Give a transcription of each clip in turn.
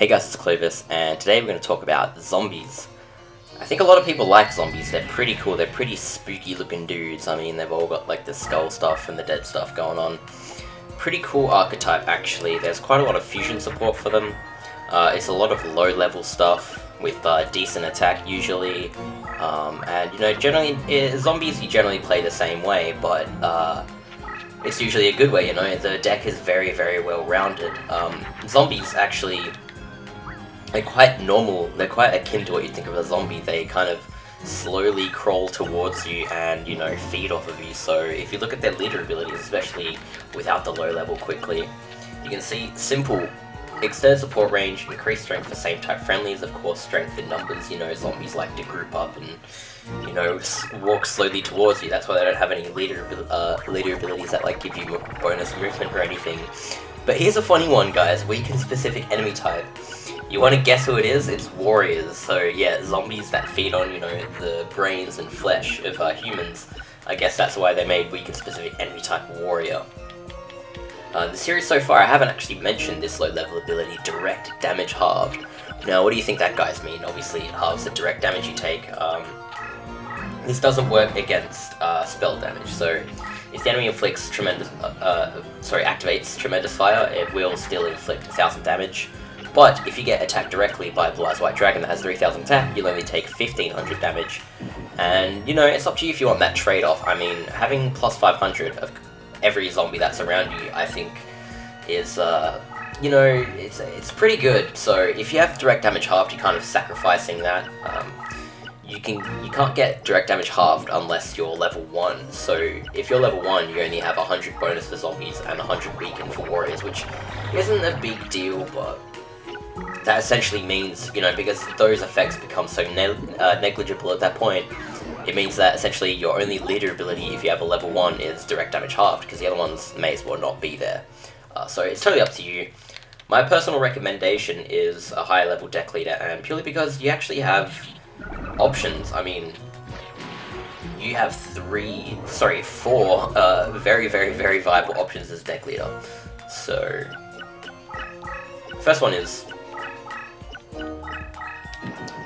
Hey guys, it's Clovis, and today we're going to talk about zombies. I think a lot of people like zombies. They're pretty cool. They're pretty spooky looking dudes. I mean, they've all got like the skull stuff and the dead stuff going on. Pretty cool archetype actually. There's quite a lot of fusion support for them. It's a lot of low level stuff with decent attack usually. And you know, generally, zombies you generally play the same way, but it's usually a good way, you know. The deck is very, very well rounded. Zombies actually, they're quite normal, they're quite akin to what you'd think of a zombie. They kind of slowly crawl towards you and, you know, feed off of you. So if you look at their leader abilities, especially without the low level quickly, you can see simple, extend support range, increased strength for same type friendlies, of course strength in numbers. You know, zombies like to group up and, you know, walk slowly towards you. That's why they don't have any leader abilities that like give you bonus movement or anything. But here's a funny one, guys. Weaken specific enemy type. You want to guess who it is? It's warriors. So yeah, zombies that feed on, you know, the brains and flesh of humans. I guess that's why they made weaken specific enemy type warrior. The series so far, I haven't actually mentioned this low level ability, direct damage halved. Now, what do you think that guys mean? Obviously, it halves the direct damage you take. This doesn't work against spell damage, so if the enemy inflicts activates tremendous fire, it will still inflict 1000 damage. But if you get attacked directly by a Blue Eyes White Dragon that has 3000 attack, you'll only take 1500 damage. And you know, it's up to you if you want that trade-off. I mean, having plus 500 of every zombie that's around you, I think, is you know, it's pretty good. So if you have direct damage halved, you're kind of sacrificing that. You can't get direct damage halved unless you're level 1. So if you're level 1, you only have 100 bonus for zombies and 100 weaken for warriors, which isn't a big deal, but that essentially means, you know, because those effects become so negligible at that point, it means that essentially your only leader ability if you have a level 1 is direct damage halved, because the other ones may as well not be there. So it's totally up to you. My personal recommendation is a higher level deck leader, and purely because you actually have options. I mean, you have 4 very, very, very viable options as deck leader. So, first one is,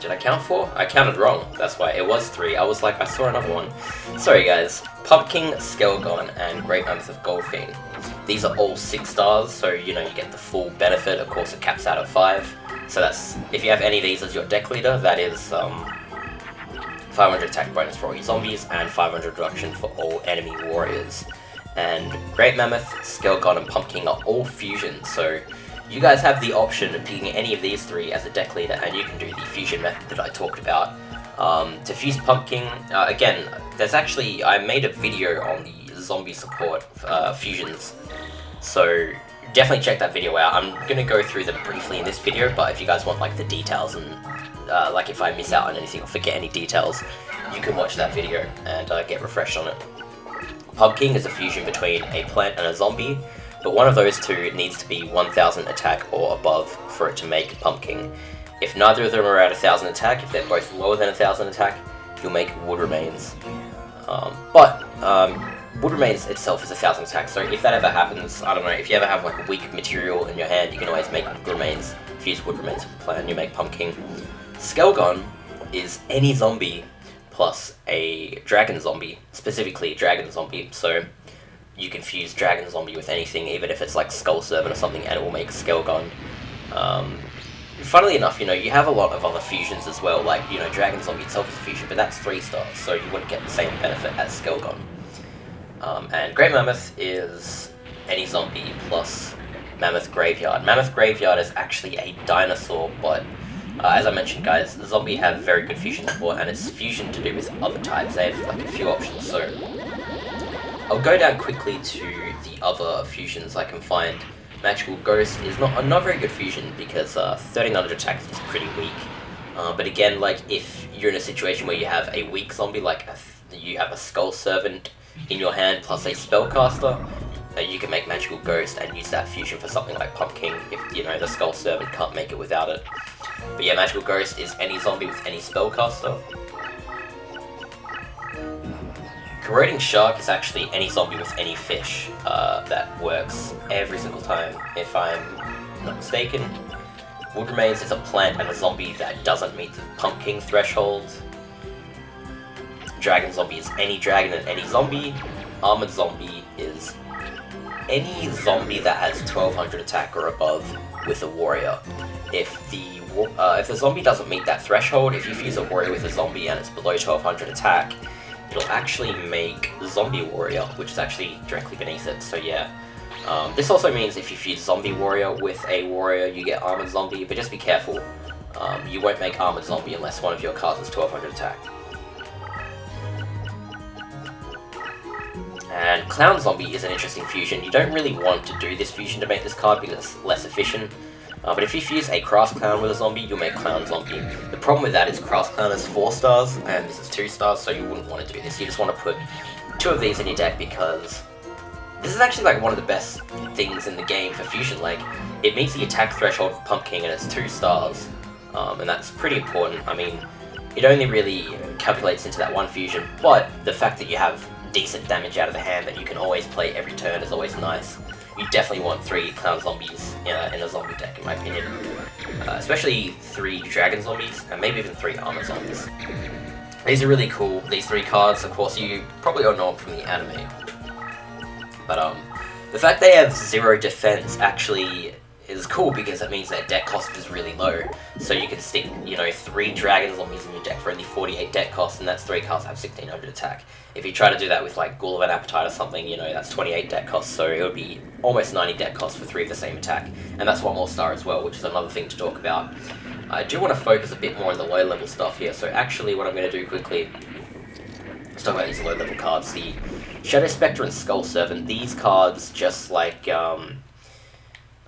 did I count 4? I counted wrong, that's why. It was 3. I was like, I saw another one. Sorry guys. Pumpkin, Skelgon, and Great Mammoth of Goldfiend. These are all 6 stars, so you know, you get the full benefit. Of course, it caps out at 5. So that's, if you have any of these as your deck leader, that is 500 attack bonus for all your zombies and 500 reduction for all enemy warriors. And Great Mammoth, Skelgon, and Pumpkin are all fusions, so you guys have the option of picking any of these 3 as a deck leader, and you can do the fusion method that I talked about. To fuse Pumpkin, again, there's actually, I made a video on the zombie support fusions, so definitely check that video out. I'm going to go through them briefly in this video, but if you guys want like the details and like if I miss out on anything or forget any details, you can watch that video and get refreshed on it. Pumpkin is a fusion between a plant and a zombie, but one of those two needs to be 1000 attack or above for it to make Pumpkin. If neither of them are at 1000 attack, if they're both lower than 1000 attack, you'll make Wood Remains. Wood Remains itself is 1000 attack, so if that ever happens, I don't know, if you ever have like a weak material in your hand, you can always make Wood Remains, fuse Wood Remains with the plan, you make Pumpkin. Skelgon is any zombie plus a dragon zombie, specifically dragon zombie, so you can fuse dragon zombie with anything, even if it's like Skull Servant or something, and it will make Skelgon. Funnily enough, you know, you have a lot of other fusions as well, like, you know, dragon zombie itself is a fusion, but that's 3 stars, so you wouldn't get the same benefit as Skelgon. And Great Mammoth is any zombie plus Mammoth Graveyard. Mammoth Graveyard is actually a dinosaur, but as I mentioned, guys, the zombie have very good fusion support, and it's fusion to do with other types. They have like a few options, so I'll go down quickly to the other fusions I can find. Magical Ghost is not very good fusion because 1300 attack is pretty weak. But again, like if you're in a situation where you have a weak zombie, like you have a Skull Servant in your hand plus a Spellcaster, you can make Magical Ghost and use that fusion for something like Pumpkin if, you know, the Skull Servant can't make it without it. But yeah, Magical Ghost is any zombie with any Spellcaster. Corroding Shark is actually any zombie with any fish. That works every single time, if I'm not mistaken. Wood Remains is a plant and a zombie that doesn't meet the Pumpkin threshold. Dragon Zombie is any dragon and any zombie. Armored Zombie is any zombie that has 1200 attack or above with a warrior. If the zombie doesn't meet that threshold, if you fuse a warrior with a zombie and it's below 1200 attack, it'll actually make Zombie Warrior, which is actually directly beneath it, so yeah. This also means if you fuse Zombie Warrior with a warrior, you get Armored Zombie, but just be careful. You won't make Armored Zombie unless one of your cards is 1200 attack. And Clown Zombie is an interesting fusion. You don't really want to do this fusion to make this card because it's less efficient. But if you fuse a Crass Clown with a zombie, you'll make Clown Zombie. The problem with that is Crass Clown is 4 stars, and this is 2 stars, so you wouldn't want to do this. You just want to put 2 of these in your deck because this is actually like one of the best things in the game for fusion. Like, it meets the attack threshold of Pumpkin and it's 2 stars. And that's pretty important. I mean, it only really calculates into that one fusion, but the fact that you have decent damage out of the hand that you can always play every turn is always nice. You definitely want 3 Clown Zombies in a zombie deck, in my opinion. Especially 3 Dragon Zombies, and maybe even 3 Armor Zombies. These are really cool, these 3 cards. Of course, you probably all know them from the anime. But the fact they have 0 defense actually is cool because that means their deck cost is really low. So you can stick, 3 Dragon Zombies in your deck for only 48 deck cost, and that's 3 cards that have 1600 attack. If you try to do that with like Ghoul of an Appetite or something, that's 28 deck cost, so it would be almost 90 deck cost for 3 of the same attack. And that's 1 more star as well, which is another thing to talk about. I do want to focus a bit more on the low level stuff here, so actually what I'm going to do quickly, let's talk about these low level cards. The Shadow Spectre and Skull Servant, these cards just like,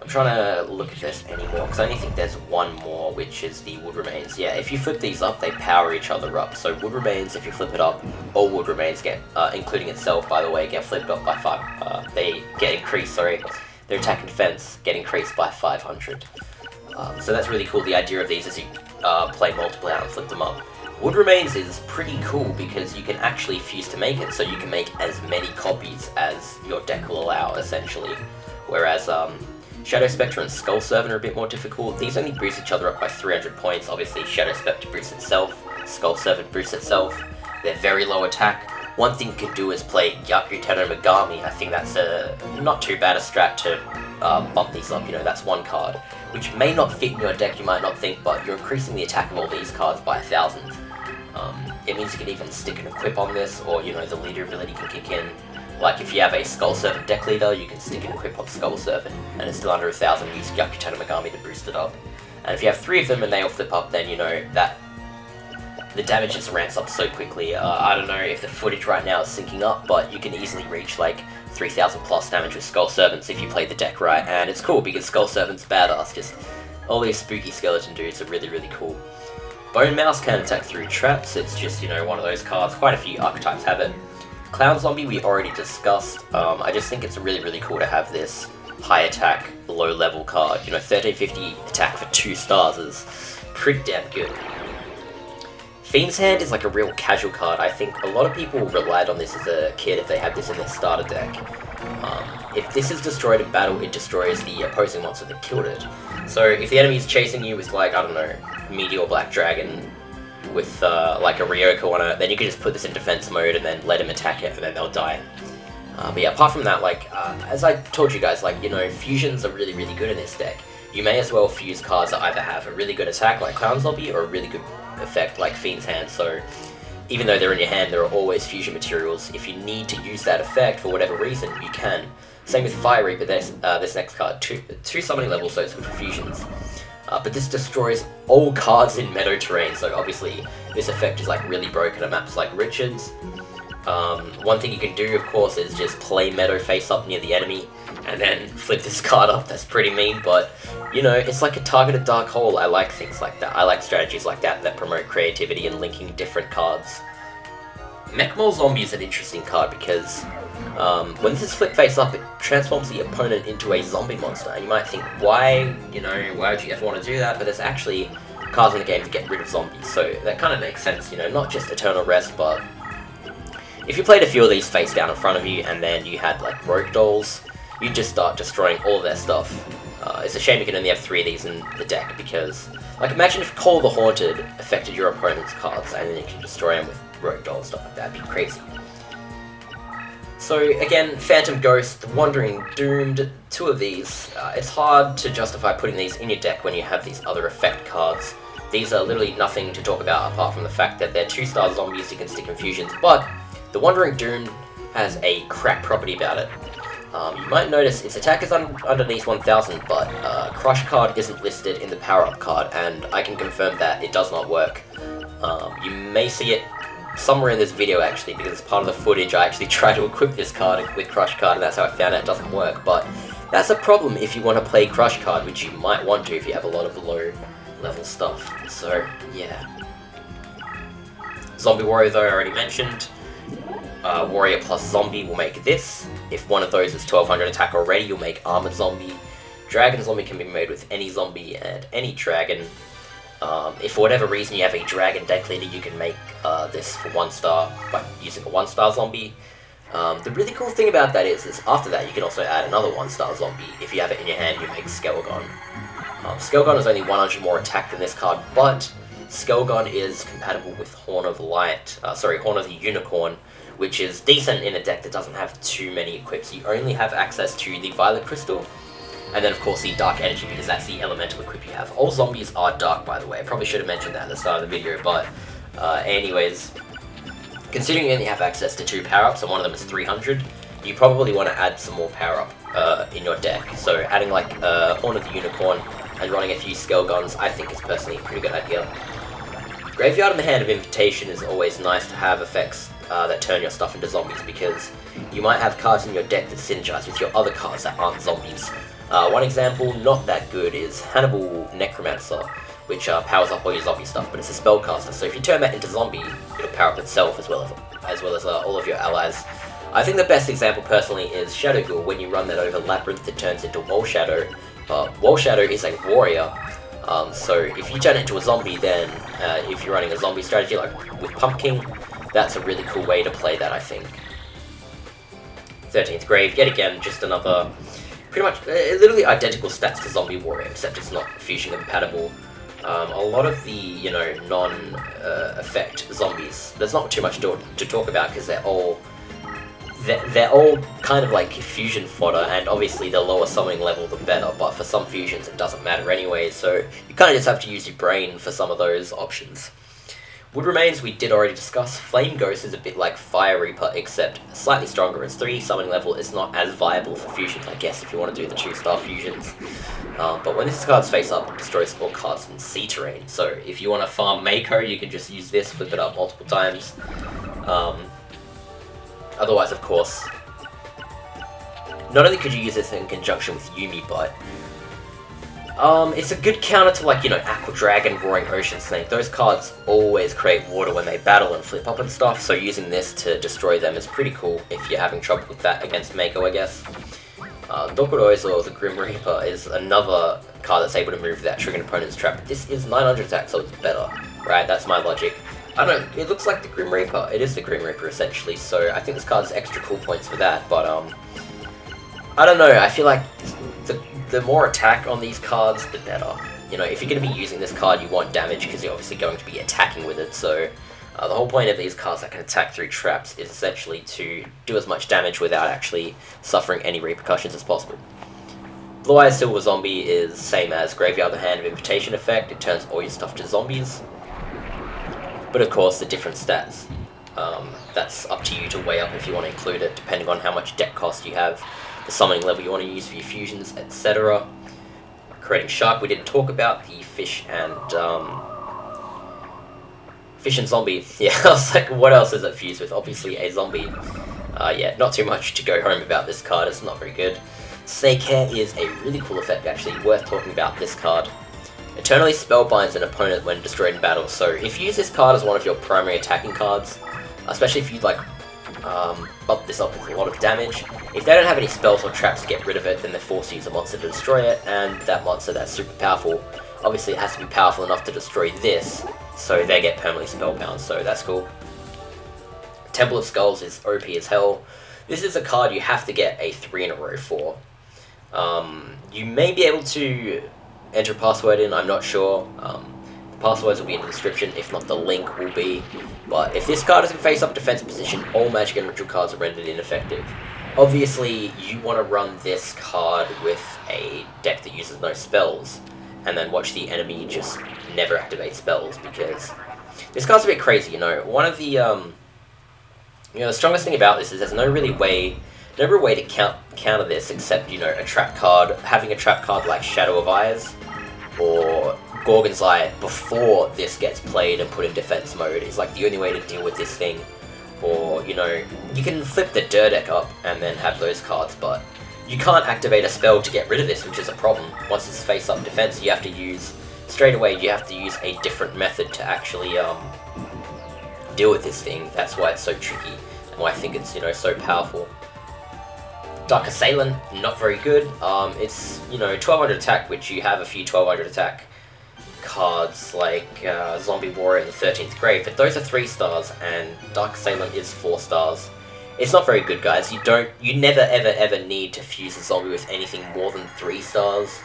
I'm trying to look at this anymore, because I only think there's 1 more, which is the Wood Remains. Yeah, if you flip these up, they power each other up. So Wood Remains, if you flip it up, all Wood Remains get, including itself, by the way, get flipped up by 5. They get increased, sorry. Their attack and defense get increased by 500. So that's really cool. The idea of these is you play multiple out and flip them up. Wood Remains is pretty cool because you can actually fuse to make it, so you can make as many copies as your deck will allow, essentially. Whereas, Shadow Spectre and Skull Servant are a bit more difficult. These only boost each other up by 300 points. Obviously, Shadow Spectre boosts itself, Skull Servant boosts itself. They're very low attack. One thing you can do is play Gyaku Tenno Megami. I think that's not too bad a strat to bump these up. That's 1 card, which may not fit in your deck, you might not think, but you're increasing the attack of all these cards by 1,000. It means you can even stick an equip on this, or the leader ability can kick in. Like if you have a Skull Servant deck leader, you can stick an equip on Skull Servant, and it's still under 1,000, use Gyaku Tenno Megami to boost it up. And if you have 3 of them and they all flip up, then that the damage just ramps up so quickly. I don't know if the footage right now is syncing up, but you can easily reach like 3,000 plus damage with Skull Servants if you play the deck right, and it's cool because Skull Servant's badass. Just all these spooky skeleton dudes are really, really cool. Bone Mouse can attack through traps. It's just, one of those cards. Quite a few archetypes have it. Clown Zombie we already discussed. I just think it's really, really cool to have this high attack, low level card. 1350 attack for 2 stars is pretty damn good. Fiend's Hand is like a real casual card. I think a lot of people relied on this as a kid if they had this in their starter deck. If this is destroyed in battle, it destroys the opposing monster that killed it. So if the enemy is chasing you with like, I don't know, Meteor Black Dragon with like a Ryoko on it, then you can just put this in defense mode and then let him attack it and then they'll die. But yeah, apart from that, like, as I told you guys, like, fusions are really, really good in this deck. You may as well fuse cards that either have a really good attack like Clown Zombie or a really good effect like Fiend's Hand, so even though they're in your hand, there are always fusion materials. If you need to use that effect for whatever reason, you can. Same with Fire Reaper, this next card, two summoning levels, so it's good for fusions. But this destroys all cards in Meadow terrain, so obviously this effect is like really broken at maps like Richards. One thing you can do, of course, is just play Meadow face up near the enemy, and then flip this card up. That's pretty mean, but, it's like a targeted dark hole. I like things like that. I like strategies like that promote creativity and linking different cards. Mechmole Zombie is an interesting card because when this is flipped face up, it transforms the opponent into a zombie monster. And you might think, why would you ever want to do that? But there's actually cards in the game to get rid of zombies, so that kind of makes sense, not just Eternal Rest, but if you played a few of these face down in front of you and then you had like Rogue Dolls, you'd just start destroying all their stuff. It's a shame you can only have 3 of these in the deck, because, like, imagine if Call of the Haunted affected your opponent's cards, and then you can destroy them with Rogue Doll and stuff like that. It'd be crazy. So, again, Phantom Ghost, Wandering Doomed, 2 of these. It's hard to justify putting these in your deck when you have these other effect cards. These are literally nothing to talk about apart from the fact that they're 2-star zombies against the Confusions, but the Wandering Doomed has a crap property about it. You might notice its attack is underneath 1000, but Crush card isn't listed in the power-up card, and I can confirm that it does not work. You may see it somewhere in this video actually, because as part of the footage I actually tried to equip this card with Crush card, and that's how I found out it doesn't work, but that's a problem if you want to play Crush card, which you might want to if you have a lot of low level stuff. So yeah. Zombie Warrior though I already mentioned. Warrior plus Zombie will make this. If one of those is 1200 attack already, you'll make Armored Zombie. Dragon Zombie can be made with any zombie and any dragon. If for whatever reason you have a dragon deck leader, you can make this for 1-star by using a 1-star zombie. The really cool thing about that is after that you can also add another 1-star zombie. If you have it in your hand, you make Skelgon. Skelgon is only 100 more attack than this card, but Skelgon is compatible with Horn of the Unicorn, which is decent in a deck that doesn't have too many equips. You only have access to the Violet Crystal, and then of course the Dark Energy, because that's the elemental equip you have. All zombies are dark, by the way. I probably should have mentioned that at the start of the video, but anyways, considering you only have access to 2 power-ups, and one of them is 300, you probably want to add some more power-up in your deck. So adding like Horn of the Unicorn and running a few Skelgons, I think is personally a pretty good idea. Graveyard in the Hand of Invitation is always nice to have effects that turn your stuff into zombies, because you might have cards in your deck that synergize with your other cards that aren't zombies. One example, not that good, is Hannibal Necromancer, which powers up all your zombie stuff, but it's a spellcaster, so if you turn that into zombie, it'll power up itself as well as all of your allies. I think the best example personally is Shadow Ghoul. When you run that over Labyrinth, it turns into Wall Shadow. Wall Shadow is a warrior, so if you turn it into a zombie, then if you're running a zombie strategy like with Pumpkin, that's a really cool way to play that, I think. 13th Grave, yet again, just another pretty much literally identical stats to Zombie Warrior, except it's not fusion compatible. A lot of the, non-effect zombies, there's not too much to talk about, because they're all kind of like fusion fodder, and obviously the lower summoning level the better, but for some fusions it doesn't matter anyway, so you kind of just have to use your brain for some of those options. Wood Remains we did already discuss. Flame Ghost is a bit like Fire Reaper, except slightly stronger. It's 3 summoning level, it's not as viable for fusions, I guess, if you want to do the 2-star fusions. But when this card's face up, it destroys all cards in sea terrain, so if you want to farm Mako, you can just use this, flip it up multiple times. Otherwise, of course, not only could you use this in conjunction with Yumi, but it's a good counter to, like, Aqua Dragon, Roaring Ocean Snake. Those cards always create water when they battle and flip up and stuff, so using this to destroy them is pretty cool if you're having trouble with that against Mako, I guess. Dokuroizo, the Grim Reaper, is another card that's able to move that triggering opponent's trap. This is 900 attack, so it's better, right? That's my logic. I don't know, it looks like the Grim Reaper. It is the Grim Reaper, essentially, so I think this card has extra cool points for that, but, I don't know, I feel like the more attack on these cards, the better. If you're going to be using this card, you want damage, because you're obviously going to be attacking with it, so the whole point of these cards that can attack through traps is essentially to do as much damage without actually suffering any repercussions as possible. Blue Eyes Silver Zombie is same as Graveyard the Hand of Invitation effect. It turns all your stuff to zombies, but of course the different stats. That's up to you to weigh up if you want to include it, depending on how much deck cost you have, the summoning level you want to use for your fusions, etc. Creating Shark, we didn't talk about the Fish and Zombie. Yeah, I was like, what else is it fused with? Obviously a zombie. Yeah, not too much to go home about this card, it's not very good. Snake Hair is a really cool effect, actually, worth talking about this card. Eternally Spellbinds an opponent when destroyed in battle, so if you use this card as one of your primary attacking cards, especially if you'd like bump this up with a lot of damage, if they don't have any spells or traps to get rid of it, then they're forced to use a monster to destroy it, and that monster that's super powerful, obviously it has to be powerful enough to destroy this, so they get permanently spellbound, so that's cool. Temple of Skulls is OP as hell. This is a card you have to get a 3 in a row for. You may be able to enter a password in, I'm not sure. The passwords will be in the description, if not the link will be. But if this card is in face-up defense position, all magic and ritual cards are rendered ineffective. Obviously, you want to run this card with a deck that uses no spells, and then watch the enemy just never activate spells, because this card's a bit crazy, you know. One of the, the strongest thing about this is there's no real way to counter this except, you know, a trap card, having a trap card like Shadow of Eyes, or Gorgon's Eye before this gets played and put in defense mode is like the only way to deal with this thing. Or, you know, you can flip the Dur deck up and then have those cards, but you can't activate a spell to get rid of this, which is a problem. Once it's face-up defense, you have to use, straight away, you have to use a different method to actually deal with this thing. That's why it's so tricky, and why I think it's, you know, so powerful. Dark Assailant, not very good. It's, you know, 1200 attack, which you have a few 1200 attack cards like Zombie Warrior and the 13th Grave, but those are 3 stars, and Dark Assailant is 4 stars. It's not very good, guys. You never ever need to fuse a zombie with anything more than 3 stars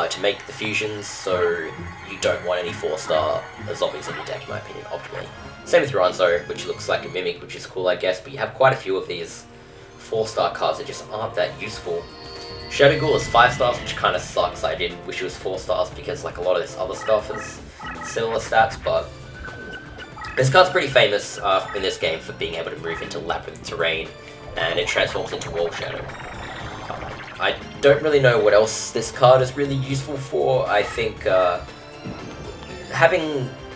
to make the fusions, so you don't want any 4-star zombies in your deck, in my opinion, optimally. Same with Ronzo, which looks like a Mimic, which is cool, I guess, but you have quite a few of these 4-star cards that just aren't that useful. Shadow Ghoul is 5 stars, which kind of sucks. I did wish it was 4 stars because like a lot of this other stuff is similar stats, but this card's pretty famous in this game for being able to move into labyrinth terrain, and it transforms into Wall Shadow. I don't really know what else this card is really useful for. I think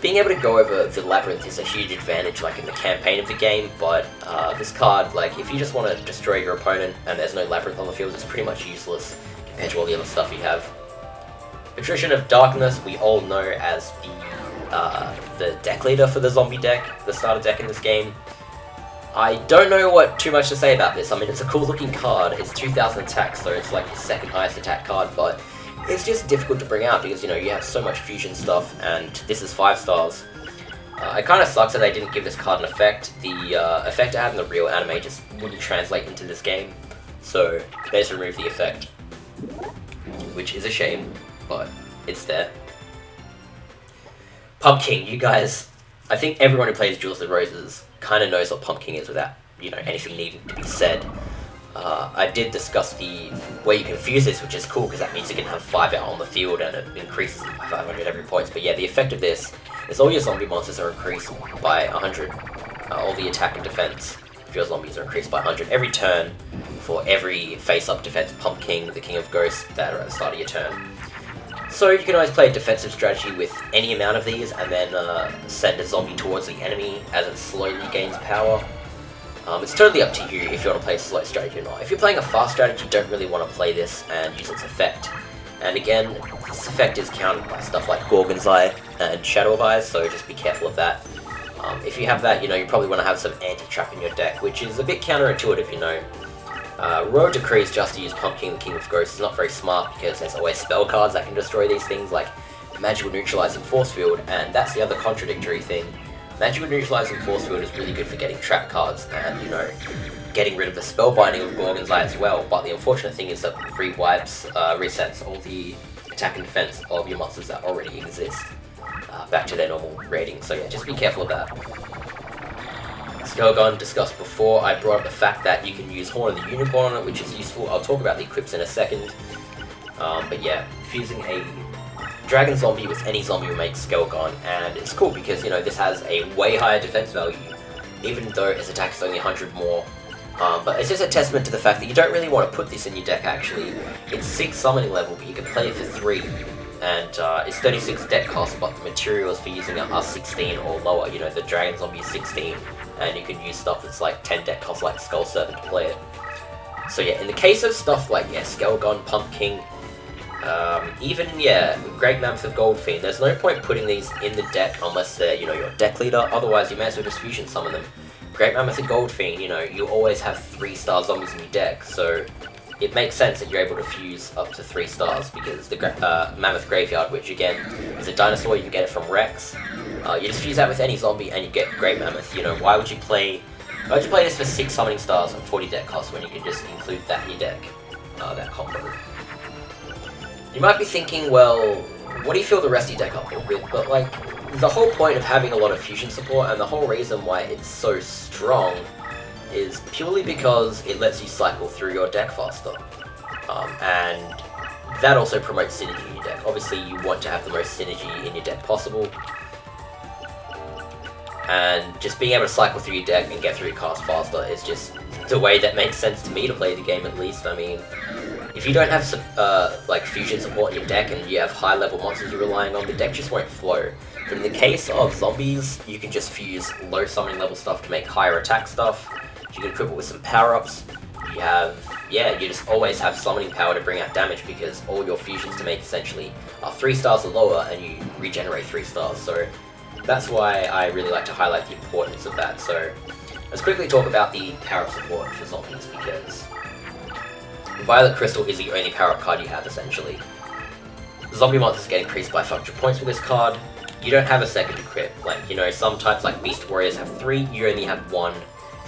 being able to go over the labyrinth is a huge advantage, like in the campaign of the game, but this card, like, if you just want to destroy your opponent and there's no labyrinth on the field, it's pretty much useless compared to all the other stuff you have. Attrition of Darkness, we all know as the deck leader for the zombie deck, the starter deck in this game. I don't know what too much to say about this. I mean, it's a cool looking card, it's 2000 attack, so it's like the 2nd highest attack card, but it's just difficult to bring out because, you know, you have so much fusion stuff, and this is 5 stars. It kind of sucks that they didn't give this card an effect. The effect it had in the real anime just wouldn't translate into this game, so they just removed the effect, which is a shame, but it's there. Pumpkin, you guys, I think everyone who plays Duels of the Roses kind of knows what Pumpkin is without, you know, anything needing to be said. I did discuss the way you can fuse this, which is cool because that means you can have 5 out on the field and it increases by 500 every point. But yeah, the effect of this is all your zombie monsters are increased by 100. All the attack and defense of your zombies are increased by 100 every turn for every face-up defense Pumpkin, the King of Ghosts, that are at the start of your turn. So you can always play a defensive strategy with any amount of these and then send a zombie towards the enemy as it slowly gains power. It's totally up to you if you want to play a slow strategy or not. If you're playing a fast strategy, you don't really want to play this and use its effect. And again, this effect is countered by stuff like Gorgon's Eye and Shadow of Eyes, so just be careful of that. If you have that, you know, you probably want to have some anti-trap in your deck, which is a bit counterintuitive, you know. Royal Decrees just to use Pumpkin, the King of Ghosts, is not very smart because there's always spell cards that can destroy these things, like Magical Neutralizing Force Field, and that's the other contradictory thing. Magical Neutralizing Force Field is really good for getting trap cards and, you know, getting rid of the spellbinding of Gorgon's Eye as well, but the unfortunate thing is that resets all the attack and defense of your monsters that already exist back to their normal rating, so yeah, just be careful of that. Skelgon, discussed before, I brought up the fact that you can use Horn of the Unicorn on it, which is useful. I'll talk about the equips in a second, but yeah, fusing a Dragon Zombie with any zombie will make Skelgon, and it's cool because, you know, this has a way higher defense value, even though its attack is only 100 more. But it's just a testament to the fact that you don't really want to put this in your deck, actually. It's 6 summoning level, but you can play it for 3, and it's 36 deck cost, but the materials for using it are 16 or lower. You know, the Dragon Zombie is 16, and you can use stuff that's like 10 deck cost, like Skull Servant, to play it. So yeah, in the case of stuff like, yeah, Skelgon, Pumpkin, even, yeah, Great Mammoth of Gold Fiend, there's no point putting these in the deck unless they're, you know, your deck leader, otherwise you may as well just fusion summon them. Great Mammoth of Gold Fiend, you know, you always have 3-star zombies in your deck, so it makes sense that you're able to fuse up to 3 stars, because the Mammoth Graveyard, which again is a dinosaur, you can get it from Rex, you just fuse that with any zombie and you get Great Mammoth. You know, why would you play this for 6 summoning stars and 40 deck costs when you can just include that in your deck? that combo. You might be thinking, well, what do you fill the rest of your deck up with? But like, the whole point of having a lot of fusion support and the whole reason why it's so strong is purely because it lets you cycle through your deck faster. And that also promotes synergy in your deck. Obviously, you want to have the most synergy in your deck possible. And just being able to cycle through your deck and get through your cards faster is just the way that makes sense to me to play the game, at least. I mean, if you don't have like fusion support in your deck and you have high level monsters you're relying on, the deck just won't flow. But in the case of zombies, you can just fuse low summoning level stuff to make higher attack stuff. You can equip it with some power-ups. You have, yeah, you just always have summoning power to bring out damage because all your fusions to make essentially are 3 stars or lower and you regenerate 3 stars. So that's why I really like to highlight the importance of that. So let's quickly talk about the power-up support for zombies because Violet Crystal is the only power-up card you have essentially. The zombie monsters get increased by 500 points with this card. You don't have a second equip. Like, you know, some types like Beast Warriors have 3, you only have 1.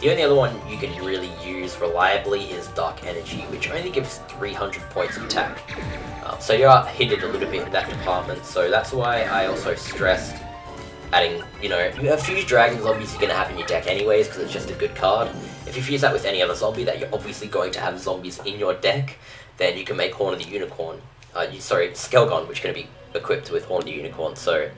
The only other one you can really use reliably is Dark Energy, which only gives 300 points of attack. So you are hindered a little bit in that department, so that's why I also stressed adding, you know, a few Dragon Zombies you're going to have in your deck anyways, because it's just a good card. If you fuse that with any other zombie that you're obviously going to have zombies in your deck, then you can make Horn of the Unicorn, Skelgon, which is going to be equipped with Horn of the Unicorn, so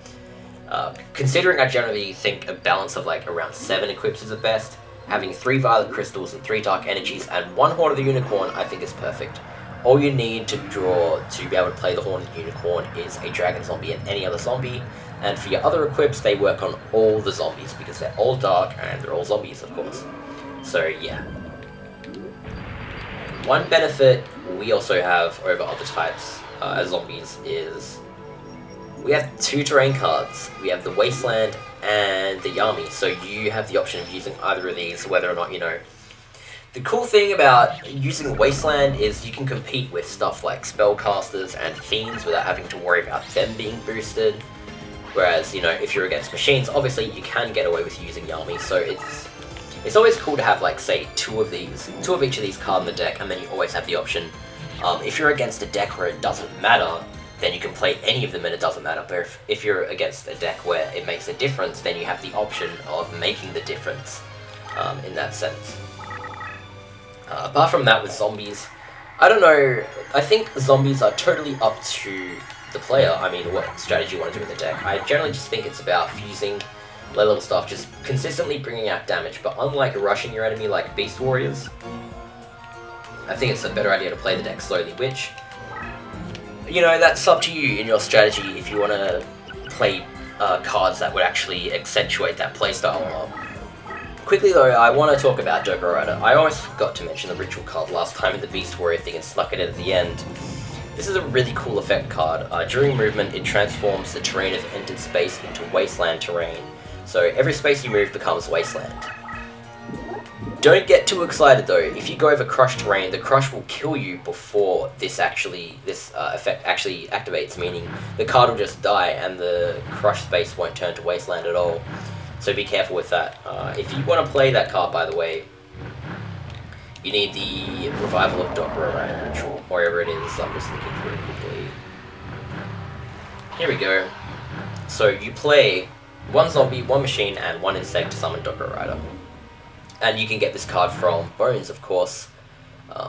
considering I generally think a balance of like around 7 equips is the best, having 3 Violet Crystals and 3 Dark Energies and 1 Horn of the Unicorn I think is perfect. All you need to draw to be able to play the Horn of the Unicorn is a Dragon Zombie and any other zombie, and for your other equips they work on all the zombies because they're all dark and they're all zombies of course. So yeah. One benefit we also have over other types as zombies is we have 2 terrain cards. We have the Wasteland and the Yami, so you have the option of using either of these, whether or not, you know. The cool thing about using Wasteland is you can compete with stuff like Spellcasters and Fiends without having to worry about them being boosted. Whereas, you know, if you're against machines, obviously you can get away with using Yami, so it's always cool to have, like, say, 2 of each of these cards in the deck, and then you always have the option. If you're against a deck where it doesn't matter, then you can play any of them and it doesn't matter. But if you're against a deck where it makes a difference, then you have the option of making the difference in that sense. Apart from that, with zombies, I don't know, I think zombies are totally up to the player. I mean, what strategy you want to do with the deck. I generally just think it's about fusing low level stuff, just consistently bringing out damage, but unlike rushing your enemy like Beast Warriors, I think it's a better idea to play the deck slowly, which, you know, that's up to you in your strategy if you want to play cards that would actually accentuate that playstyle more. Quickly though, I want to talk about Joker Rider. I almost forgot to mention the Ritual card last time in the Beast Warrior thing and snuck it in at the end. This is a really cool effect card. During movement, it transforms the terrain of entered space into wasteland terrain. So every space you move becomes wasteland. Don't get too excited though. If you go over crushed terrain, the crush will kill you before this effect actually activates, meaning the card will just die and the crushed space won't turn to wasteland at all. So be careful with that. If you want to play that card, by the way, you need the Revival of Docker Rider Ritual, wherever it is. I'm just looking for it quickly. Here we go. So you play 1 zombie, 1 machine, and 1 insect to summon Docker Rider. And you can get this card from Bones, of course.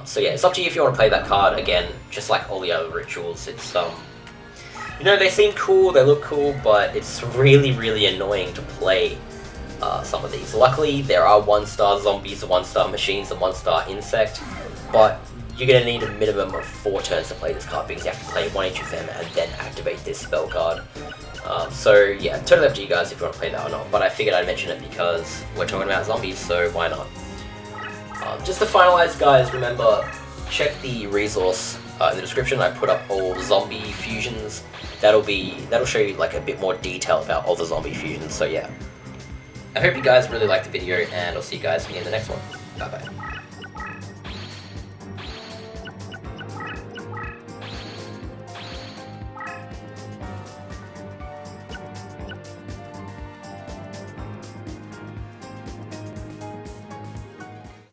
So yeah, it's up to you if you want to play that card. Again, just like all the other rituals, it's you know, they seem cool, they look cool, but it's really, really annoying to play some of these. Luckily, there are 1-star zombies, 1-star machines, and 1-star insect, but you're going to need a minimum of 4 turns to play this card because you have to play 1 each of them and then activate this spell card. So yeah, totally up to you guys if you want to play that or not, but I figured I'd mention it because we're talking about zombies, so why not? Just to finalize, guys, remember, check the resource in the description. I put up all zombie fusions. That'll show you like a bit more detail about all the zombie fusions, so yeah. I hope you guys really liked the video, and I'll see you guys in the next one. Bye bye.